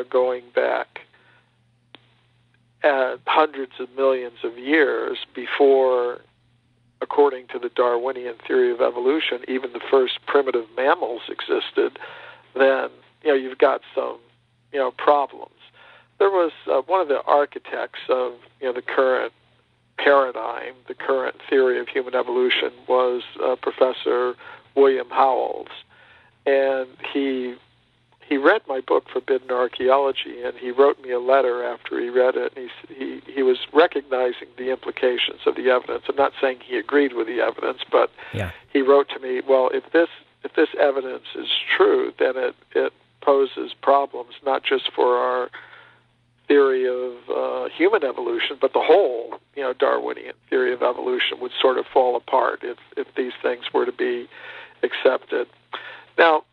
going back hundreds of millions of years before, according to the Darwinian theory of evolution, even the first primitive mammals existed, then you've got some problems. There was one of the architects of the current paradigm, the current theory of human evolution, was Professor William Howells, and he read my book Forbidden Archaeology, and he wrote me a letter after he read it, and he was recognizing the implications of the evidence. I'm not saying he agreed with the evidence, but he wrote to me, well, if this evidence is true, then it poses problems not just for our theory of human evolution, but the whole Darwinian theory of evolution would sort of fall apart if these things were to be accepted. Now,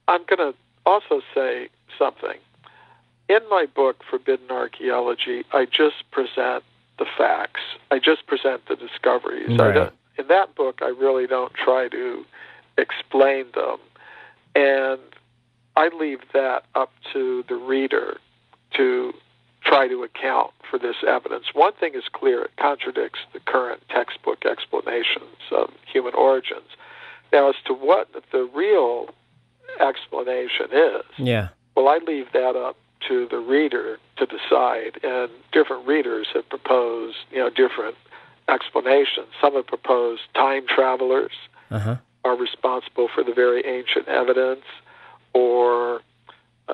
I'm going to also say something. In my book, Forbidden Archaeology, I just present the facts. I just present the discoveries. Right. In that book, I really don't try to explain them, and I leave that up to the reader to try to account for this evidence. One thing is clear: it contradicts the current textbook explanations of human origins. Now, as to what the real explanation is, well, I leave that up to the reader to decide, and different readers have proposed, different explanations. Some have proposed time travelers are responsible for the very ancient evidence, or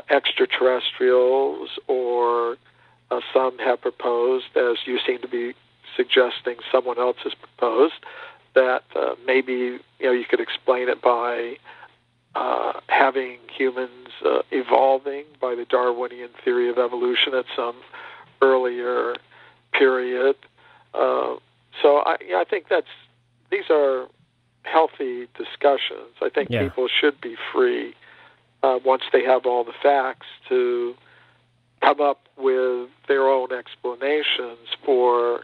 extraterrestrials, or some have proposed, as you seem to be suggesting someone else has proposed, that maybe you could explain it by having humans evolving by the Darwinian theory of evolution at some earlier period. So I think these are healthy discussions. I think people should be free, once they have all the facts, to come up with their own explanations for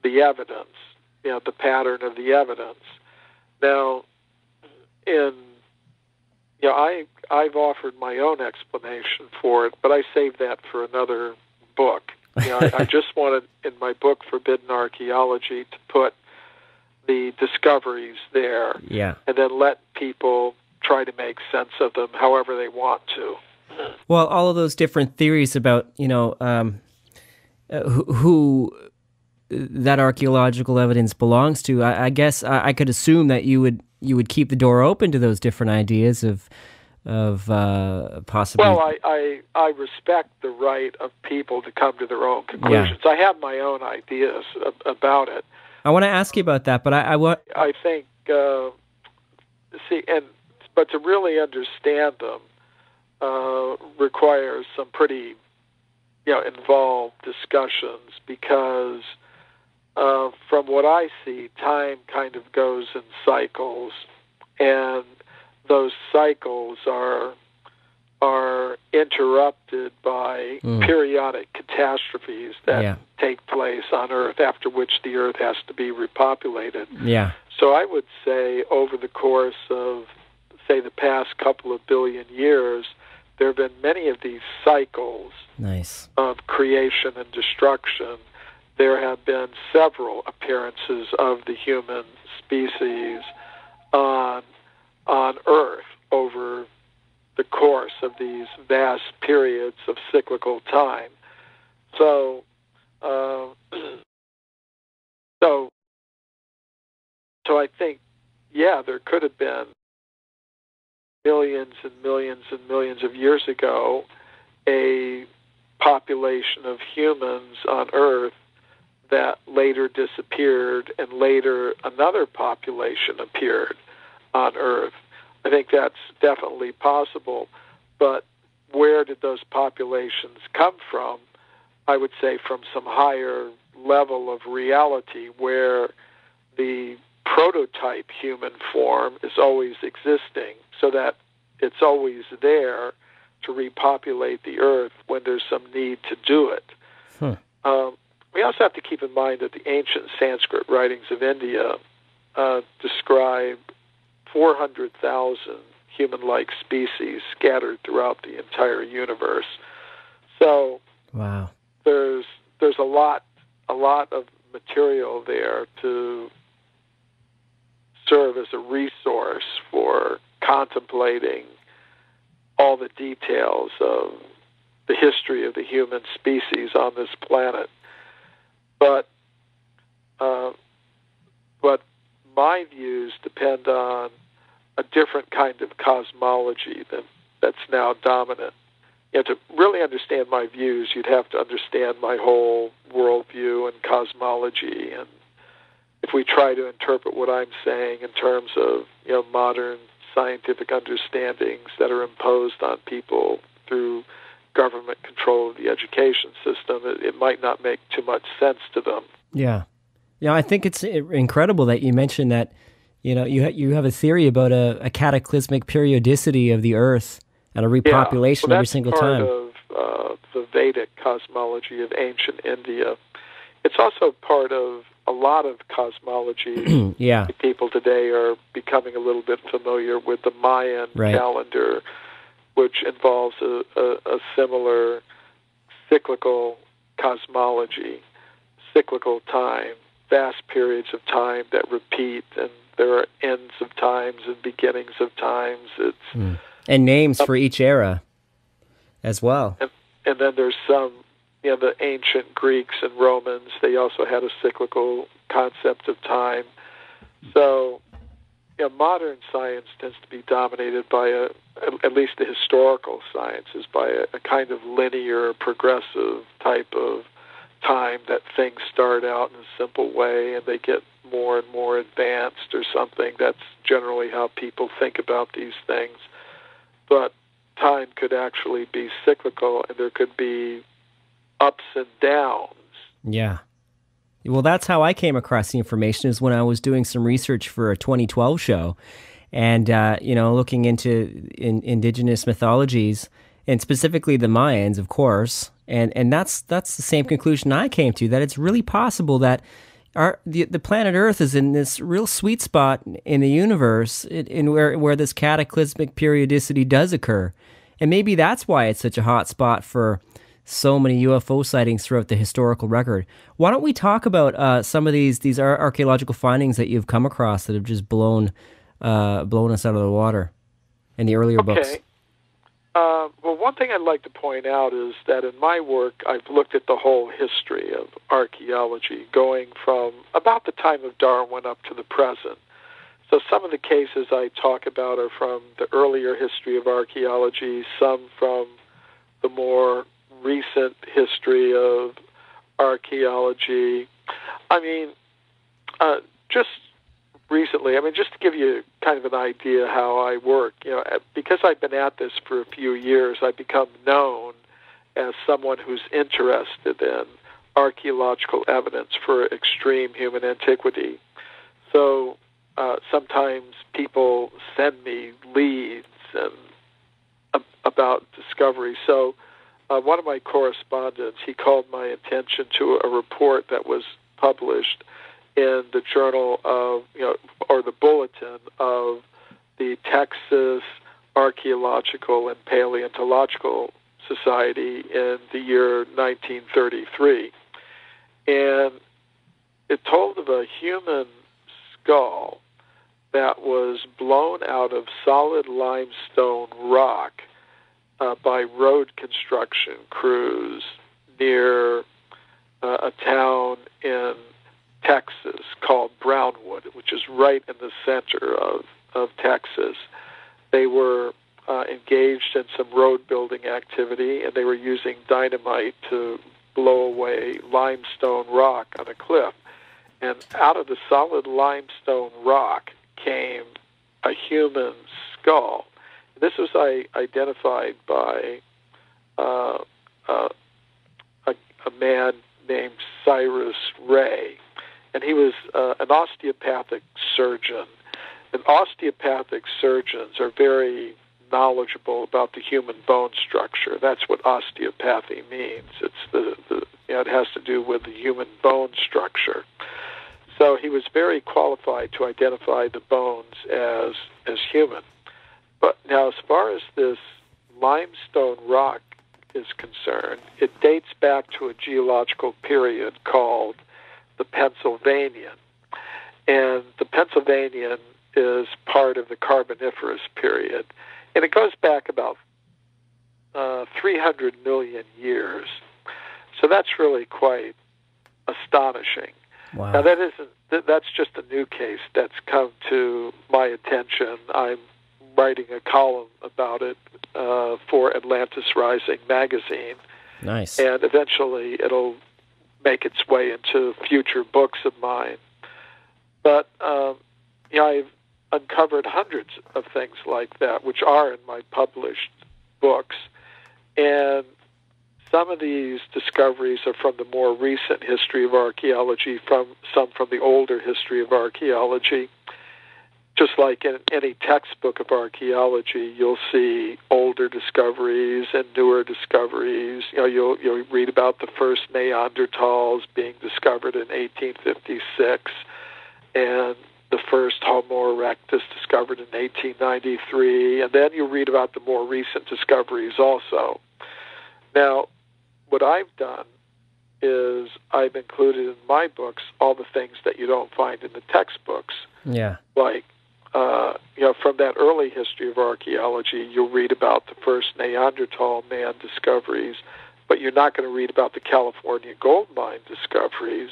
the evidence, the pattern of the evidence. Now, I've offered my own explanation for it, but I saved that for another book. I just wanted, in my book, Forbidden Archaeology, to put the discoveries there, and then let people try to make sense of them however they want to. Well, all of those different theories about, who that archaeological evidence belongs to, I guess I could assume that you would keep the door open to those different ideas of possibly. Well, I respect the right of people to come to their own conclusions. I have my own ideas about it. I want to ask you about that, but I think but to really understand them requires some pretty involved discussions, because from what I see, time kind of goes in cycles, and those cycles are interrupted by periodic catastrophes that take place on Earth, after which the Earth has to be repopulated. So I would say over the course of, say, the past couple of billion years, there have been many of these cycles of creation and destruction. There have been several appearances of the human species on Earth over the course of these vast periods of cyclical time. So I think, there could have been millions and millions and millions of years ago a population of humans on Earth that later disappeared, and later another population appeared on Earth. I think that's definitely possible, but where did those populations come from? I would say from some higher level of reality, where the prototype human form is always existing, so that it's always there to repopulate the Earth when there's some need to do it. We also have to keep in mind that the ancient Sanskrit writings of India describe 400,000 human-like species scattered throughout the entire universe. So wow. there's a lot of material there to serve as a resource for contemplating all the details of the history of the human species on this planet. But my views depend on a different kind of cosmology that's now dominant. To really understand my views, you'd have to understand my whole worldview and cosmology. And if we try to interpret what I'm saying in terms of modern scientific understandings that are imposed on people through government control of the education system, it might not make too much sense to them. Yeah. I think it's incredible that you mentioned that, you have a theory about a cataclysmic periodicity of the Earth and a repopulation every single time. That's part of the Vedic cosmology of ancient India. It's also part of a lot of cosmology. People today are becoming a little bit familiar with the Mayan calendar, which involves a similar cyclical cosmology, cyclical time, vast periods of time that repeat, and there are ends of times and beginnings of times. And names for each era as well. And then there's some, the ancient Greeks and Romans, they also had a cyclical concept of time. So, modern science tends to be dominated by at least the historical sciences, by a kind of linear, progressive type of time, that things start out in a simple way and they get more and more advanced or something. That's generally how people think about these things. But time could actually be cyclical, and there could be ups and downs. Yeah. Well, that's how I came across the information, is when I was doing some research for a 2012 show and, looking into indigenous mythologies, and specifically the Mayans, of course. And that's the same conclusion I came to, that it's really possible that the planet Earth is in this real sweet spot in the universe, in where this cataclysmic periodicity does occur. And maybe that's why it's such a hot spot for so many UFO sightings throughout the historical record. Why don't we talk about some of these archaeological findings that you've come across that have just blown us out of the water in the earlier books? Well, one thing I'd like to point out is that in my work, I've looked at the whole history of archaeology, going from about the time of Darwin up to the present. So some of the cases I talk about are from the earlier history of archaeology, some from the more recent history of archaeology. Just recently, just to give you kind of an idea how I work, because I've been at this for a few years, I've become known as someone who's interested in archaeological evidence for extreme human antiquity. So sometimes people send me leads about discovery. So one of my correspondents, he called my attention to a report that was published in the journal of, or the bulletin of the Texas Archaeological and Paleontological Society in the year 1933. And it told of a human skull that was blown out of solid limestone rock by road construction crews near a town in Texas called Brownwood, which is right in the center of Texas. They were engaged in some road building activity, and they were using dynamite to blow away limestone rock on a cliff. And out of the solid limestone rock came a human skull. This was identified by a man named Cyrus Ray, and he was an osteopathic surgeon. And osteopathic surgeons are very knowledgeable about the human bone structure. That's what osteopathy means. It's it has to do with the human bone structure. So he was very qualified to identify the bones as human. But now, as far as this limestone rock is concerned, it dates back to a geological period called the Pennsylvanian. And the Pennsylvanian is part of the Carboniferous period. And it goes back about 300 million years. So that's really quite astonishing. Wow. Now, that's just a new case that's come to my attention. I'm writing a column about it for Atlantis Rising magazine. Nice. And eventually it'll make its way into future books of mine. But I've uncovered hundreds of things like that, which are in my published books. And some of these discoveries are from the more recent history of archaeology, some from the older history of archaeology. Just like in any textbook of archaeology, you'll see older discoveries and newer discoveries. You'll read about the first Neanderthals being discovered in 1856, and the first Homo erectus discovered in 1893, and then you'll read about the more recent discoveries also. Now, what I've done is I've included in my books all the things that you don't find in the textbooks. Yeah. Like, from that early history of archaeology, you'll read about the first Neanderthal man discoveries, but you're not going to read about the California gold mine discoveries,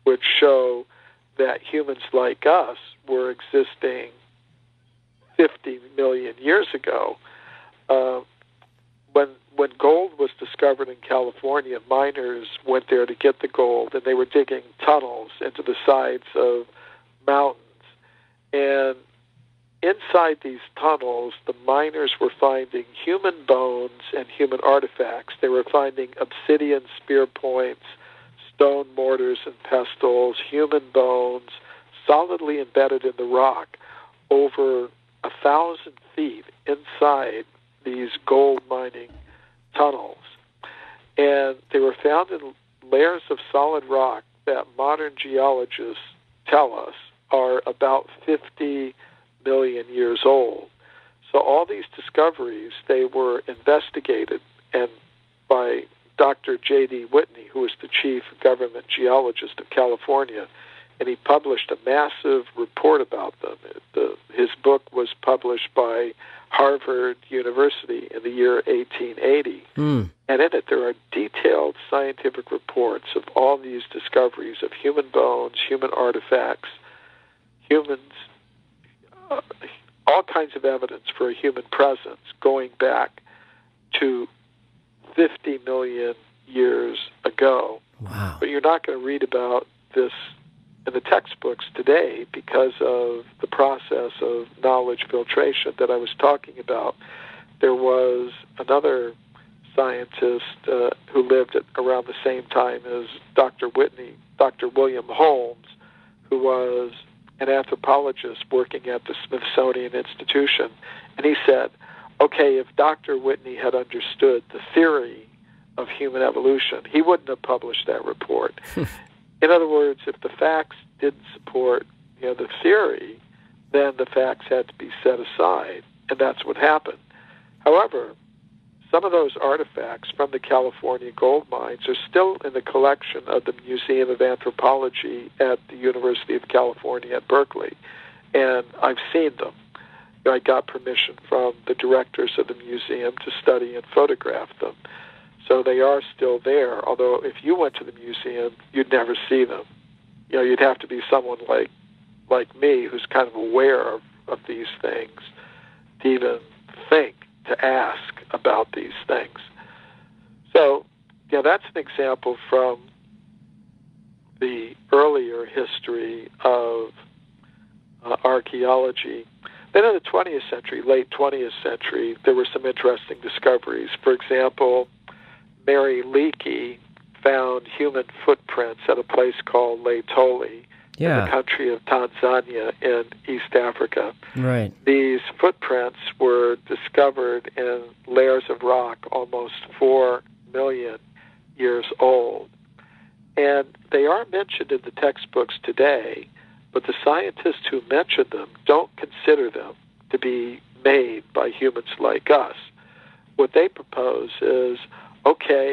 which show that humans like us were existing 50 million years ago. When gold was discovered in California, miners went there to get the gold, and they were digging tunnels into the sides of mountains. And inside these tunnels, the miners were finding human bones and human artifacts. They were finding obsidian spear points, stone mortars and pestles, human bones, solidly embedded in the rock over 1,000 feet inside these gold mining tunnels. And they were found in layers of solid rock that modern geologists tell us are about 50 million years old. So all these discoveries, they were investigated and by Dr. J.D. Whitney, who was the chief government geologist of California, and he published a massive report about them. His book was published by Harvard University in the year 1880. And in it, there are detailed scientific reports of all these discoveries of human bones, human artifacts, humans, all kinds of evidence for a human presence going back to 50 million years ago. Wow. But you're not going to read about this in the textbooks today because of the process of knowledge filtration that I was talking about. There was another scientist who lived at around the same time as Dr. Whitney, Dr. William Holmes, who was an anthropologist working at the Smithsonian Institution. And he said, okay, if Dr. Whitney had understood the theory of human evolution, he wouldn't have published that report. In other words, if the facts didn't support the theory, then the facts had to be set aside, and that's what happened. However, some of those artifacts from the California gold mines are still in the collection of the Museum of Anthropology at the University of California at Berkeley, and I've seen them. I got permission from the directors of the museum to study and photograph them. So they are still there, although if you went to the museum, you'd never see them. You'd have to be someone like me who's kind of aware of these things to even think to ask about these things. So, that's an example from the earlier history of archaeology. Then in the 20th century, late 20th century, there were some interesting discoveries. For example, Mary Leakey found human footprints at a place called Laetoli in the country of Tanzania in East Africa. Right. These footprints were discovered in layers of rock almost 4 million years old. And they are mentioned in the textbooks today, but the scientists who mention them don't consider them to be made by humans like us. What they propose is, okay,